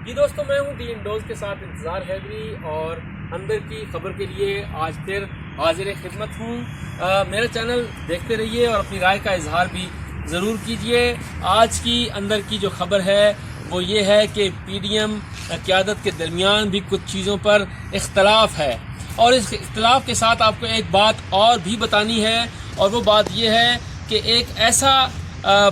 جی دوستوں، میں ہوں ڈی انڈوز کے ساتھ انتظار حیدری اور اندر کی خبر کے لیے آج پھر حاضر خدمت ہوں۔ میرا چینل دیکھتے رہیے اور اپنی رائے کا اظہار بھی ضرور کیجیے۔ آج کی اندر کی جو خبر ہے وہ یہ ہے کہ پی ڈی ایم قیادت کے درمیان بھی کچھ چیزوں پر اختلاف ہے، اور اس اختلاف کے ساتھ آپ کو ایک بات اور بھی بتانی ہے، اور وہ بات یہ ہے کہ ایک ایسا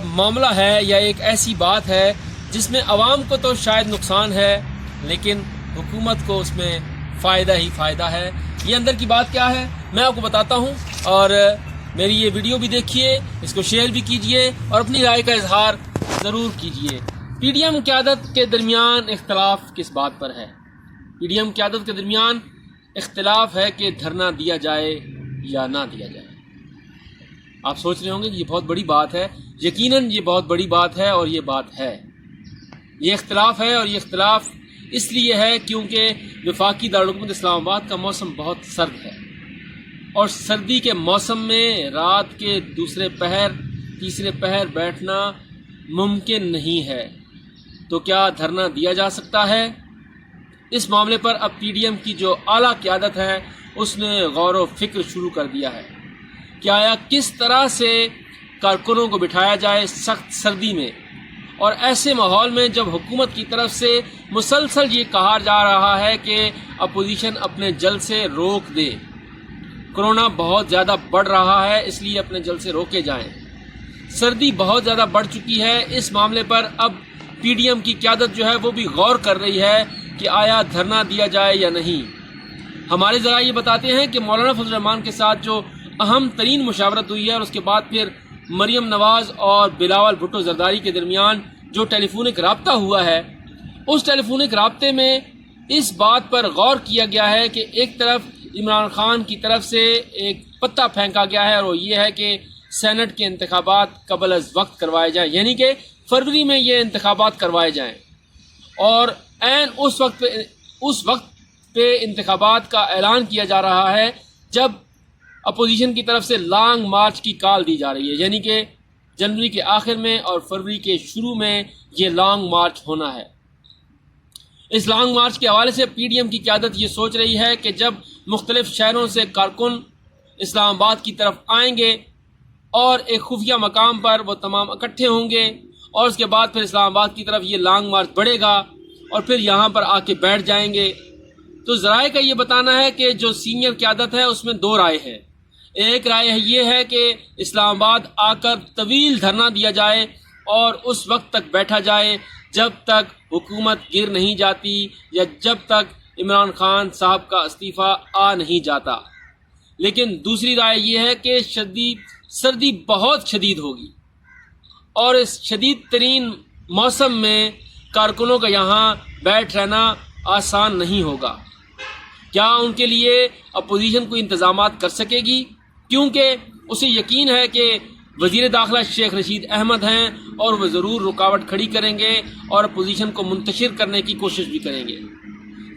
معاملہ ہے یا ایک ایسی بات ہے جس میں عوام کو تو شاید نقصان ہے لیکن حکومت کو اس میں فائدہ ہی فائدہ ہے۔ یہ اندر کی بات کیا ہے میں آپ کو بتاتا ہوں، اور میری یہ ویڈیو بھی دیکھیے، اس کو شیئر بھی کیجیے اور اپنی رائے کا اظہار ضرور کیجیے۔ پی ڈی ایم قیادت کے درمیان اختلاف کس بات پر ہے؟ پی ڈی ایم قیادت کے درمیان اختلاف ہے کہ دھرنا دیا جائے یا نہ دیا جائے۔ آپ سوچ رہے ہوں گے کہ یہ بہت بڑی بات ہے، یقیناً یہ بہت بڑی بات ہے، اور یہ بات ہے، یہ اختلاف ہے، اور یہ اختلاف اس لیے ہے کیونکہ وفاقی دارالحکومت اسلام آباد کا موسم بہت سرد ہے، اور سردی کے موسم میں رات کے دوسرے پہر تیسرے پہر بیٹھنا ممکن نہیں ہے۔ تو کیا دھرنا دیا جا سکتا ہے؟ اس معاملے پر اب پی ڈی ایم کی جو اعلیٰ قیادت ہے اس نے غور و فکر شروع کر دیا ہے کہ آیا کس طرح سے کارکنوں کو بٹھایا جائے سخت سردی میں، اور ایسے ماحول میں جب حکومت کی طرف سے مسلسل یہ کہا جا رہا ہے کہ اپوزیشن اپنے جلسے روک دے، کرونا بہت زیادہ بڑھ رہا ہے اس لیے اپنے جلسے روکے جائیں، سردی بہت زیادہ بڑھ چکی ہے۔ اس معاملے پر اب پی ڈی ایم کی قیادت جو ہے وہ بھی غور کر رہی ہے کہ آیا دھرنا دیا جائے یا نہیں۔ ہمارے ذرائع یہ بتاتے ہیں کہ مولانا فضل الرحمان کے ساتھ جو اہم ترین مشاورت ہوئی ہے، اور اس کے بعد پھر مریم نواز اور بلاول بھٹو زرداری کے درمیان جو ٹیلی فونک رابطہ ہوا ہے، اس ٹیلی فونک رابطے میں اس بات پر غور کیا گیا ہے کہ ایک طرف عمران خان کی طرف سے ایک پتہ پھینکا گیا ہے، اور وہ یہ ہے کہ سینٹ کے انتخابات قبل از وقت کروائے جائیں، یعنی کہ فروری میں یہ انتخابات کروائے جائیں، اور عین اس وقت پہ انتخابات کا اعلان کیا جا رہا ہے جب اپوزیشن کی طرف سے لانگ مارچ کی کال دی جا رہی ہے، یعنی کہ جنوری کے آخر میں اور فروری کے شروع میں یہ لانگ مارچ ہونا ہے۔ اس لانگ مارچ کے حوالے سے پی ڈی ایم کی قیادت یہ سوچ رہی ہے کہ جب مختلف شہروں سے کارکن اسلام آباد کی طرف آئیں گے اور ایک خفیہ مقام پر وہ تمام اکٹھے ہوں گے، اور اس کے بعد پھر اسلام آباد کی طرف یہ لانگ مارچ بڑھے گا اور پھر یہاں پر آ کے بیٹھ جائیں گے، تو ذرائع کا یہ بتانا ہے کہ جو سینئر قیادت ہے اس میں دو رائے ہیں۔ ایک رائے یہ ہے کہ اسلام آباد آ کر طویل دھرنا دیا جائے اور اس وقت تک بیٹھا جائے جب تک حکومت گر نہیں جاتی یا جب تک عمران خان صاحب کا استعفیٰ آ نہیں جاتا۔ لیکن دوسری رائے یہ ہے کہ سردی بہت شدید ہوگی، اور اس شدید ترین موسم میں کارکنوں کا یہاں بیٹھ رہنا آسان نہیں ہوگا۔ کیا ان کے لیے اپوزیشن کوئی انتظامات کر سکے گی؟ کیونکہ اسے یقین ہے کہ وزیر داخلہ شیخ رشید احمد ہیں، اور وہ ضرور رکاوٹ کھڑی کریں گے اور اپوزیشن کو منتشر کرنے کی کوشش بھی کریں گے۔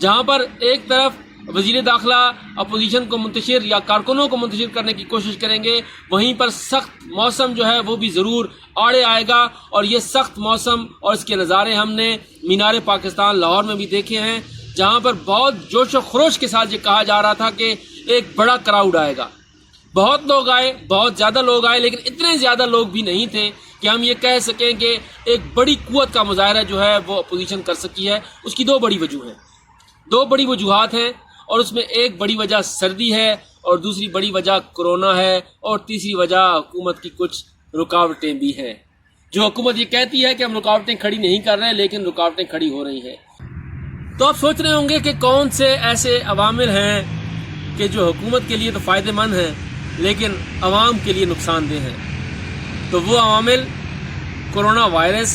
جہاں پر ایک طرف وزیر داخلہ اپوزیشن کو منتشر یا کارکنوں کو منتشر کرنے کی کوشش کریں گے، وہیں پر سخت موسم جو ہے وہ بھی ضرور آڑے آئے گا، اور یہ سخت موسم اور اس کے نظارے ہم نے مینار پاکستان لاہور میں بھی دیکھے ہیں، جہاں پر بہت جوش و خروش کے ساتھ یہ کہا جا رہا تھا کہ ایک بڑا کراؤڈ آئے گا۔ بہت لوگ آئے، بہت زیادہ لوگ آئے، لیکن اتنے زیادہ لوگ بھی نہیں تھے کہ ہم یہ کہہ سکیں کہ ایک بڑی قوت کا مظاہرہ جو ہے وہ اپوزیشن کر سکی ہے۔ اس کی دو بڑی وجوہات ہیں، اور اس میں ایک بڑی وجہ سردی ہے، اور دوسری بڑی وجہ کرونا ہے، اور تیسری وجہ حکومت کی کچھ رکاوٹیں بھی ہیں۔ جو حکومت یہ کہتی ہے کہ ہم رکاوٹیں کھڑی نہیں کر رہے ہیں، لیکن رکاوٹیں کھڑی ہو رہی ہیں۔ تو آپ سوچ رہے ہوں گے کہ کون سے ایسے عوامل ہیں کہ جو حکومت کے لیے تو فائدہ مند ہیں لیکن عوام کے لیے نقصان دہ ہیں۔ تو وہ عوامل کرونا وائرس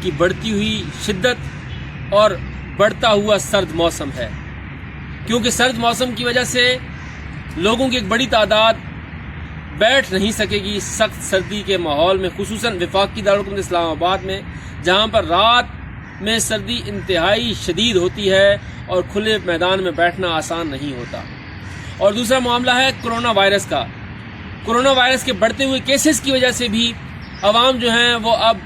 کی بڑھتی ہوئی شدت اور بڑھتا ہوا سرد موسم ہے، کیونکہ سرد موسم کی وجہ سے لوگوں کی ایک بڑی تعداد بیٹھ نہیں سکے گی سخت سردی کے ماحول میں، خصوصاً وفاقی دارالحکومت اسلام آباد میں، جہاں پر رات میں سردی انتہائی شدید ہوتی ہے اور کھلے میدان میں بیٹھنا آسان نہیں ہوتا۔ اور دوسرا معاملہ ہے کرونا وائرس کا۔ کرونا وائرس کے بڑھتے ہوئے کیسز کی وجہ سے بھی عوام جو ہیں وہ اب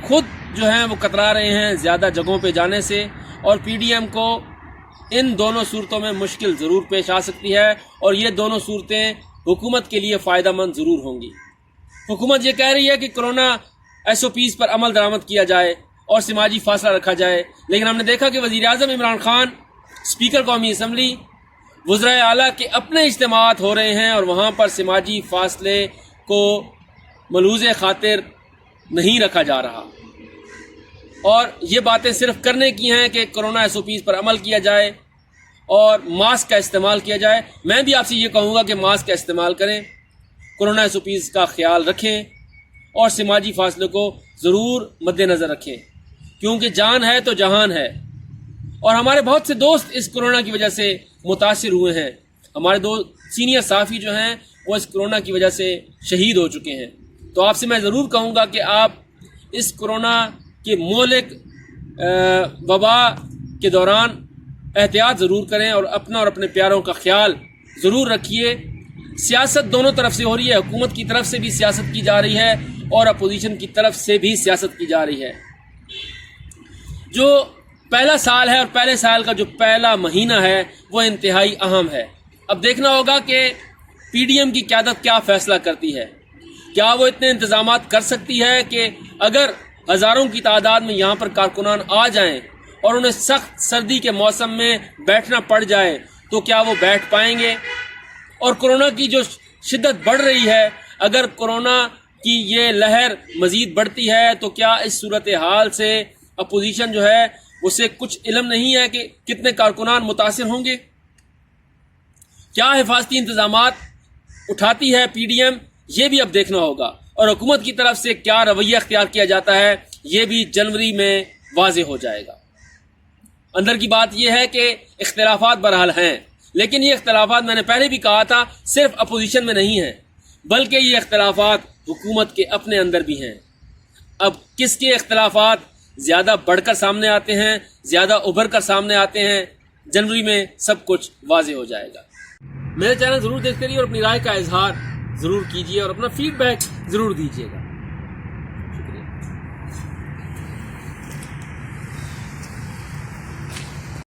خود جو ہیں وہ کترا رہے ہیں زیادہ جگہوں پہ جانے سے، اور پی ڈی ایم کو ان دونوں صورتوں میں مشکل ضرور پیش آ سکتی ہے، اور یہ دونوں صورتیں حکومت کے لیے فائدہ مند ضرور ہوں گی۔ حکومت یہ کہہ رہی ہے کہ کرونا ایس او پیز پر عمل درآمد کیا جائے اور سماجی فاصلہ رکھا جائے، لیکن ہم نے دیکھا کہ وزیر اعظم عمران خان، اسپیکر قومی اسمبلی، وزرائے اعلیٰ کے اپنے اجتماعات ہو رہے ہیں اور وہاں پر سماجی فاصلے کو ملحوظ خاطر نہیں رکھا جا رہا، اور یہ باتیں صرف کرنے کی ہیں کہ کرونا ایس او پیز پر عمل کیا جائے اور ماسک کا استعمال کیا جائے۔ میں بھی آپ سے یہ کہوں گا کہ ماسک کا استعمال کریں، کرونا ایس او پیز کا خیال رکھیں اور سماجی فاصلے کو ضرور مد نظر رکھیں، کیونکہ جان ہے تو جہان ہے، اور ہمارے بہت سے دوست اس کرونا کی وجہ سے متاثر ہوئے ہیں۔ ہمارے دو سینئر صحافی جو ہیں وہ اس کرونا کی وجہ سے شہید ہو چکے ہیں۔ تو آپ سے میں ضرور کہوں گا کہ آپ اس کرونا کے مہلک وبا کے دوران احتیاط ضرور کریں اور اپنا اور اپنے پیاروں کا خیال ضرور رکھیے۔ سیاست دونوں طرف سے ہو رہی ہے، حکومت کی طرف سے بھی سیاست کی جا رہی ہے اور اپوزیشن کی طرف سے بھی سیاست کی جا رہی ہے۔ جو پہلا سال ہے اور پہلے سال کا جو پہلا مہینہ ہے وہ انتہائی اہم ہے۔ اب دیکھنا ہوگا کہ پی ڈی ایم کی قیادت کیا فیصلہ کرتی ہے۔ کیا وہ اتنے انتظامات کر سکتی ہے کہ اگر ہزاروں کی تعداد میں یہاں پر کارکنان آ جائیں اور انہیں سخت سردی کے موسم میں بیٹھنا پڑ جائے تو کیا وہ بیٹھ پائیں گے؟ اور کرونا کی جو شدت بڑھ رہی ہے، اگر کرونا کی یہ لہر مزید بڑھتی ہے تو کیا اس صورتحال سے اپوزیشن جو ہے اسے کچھ علم نہیں ہے کہ کتنے کارکنان متاثر ہوں گے؟ کیا حفاظتی انتظامات اٹھاتی ہے پی ڈی ایم؟ یہ بھی اب دیکھنا ہوگا، اور حکومت کی طرف سے کیا رویہ اختیار کیا جاتا ہے یہ بھی جنوری میں واضح ہو جائے گا۔ اندر کی بات یہ ہے کہ اختلافات بہرحال ہیں، لیکن یہ اختلافات میں نے پہلے بھی کہا تھا صرف اپوزیشن میں نہیں ہیں، بلکہ یہ اختلافات حکومت کے اپنے اندر بھی ہیں۔ اب کس کے اختلافات زیادہ بڑھ کر سامنے آتے ہیں، زیادہ ابھر کر سامنے آتے ہیں، جنوری میں سب کچھ واضح ہو جائے گا۔ میرے چینل ضرور دیکھتے رہیے اور اپنی رائے کا اظہار ضرور کیجیے اور اپنا فیڈ بیک ضرور دیجیے گا۔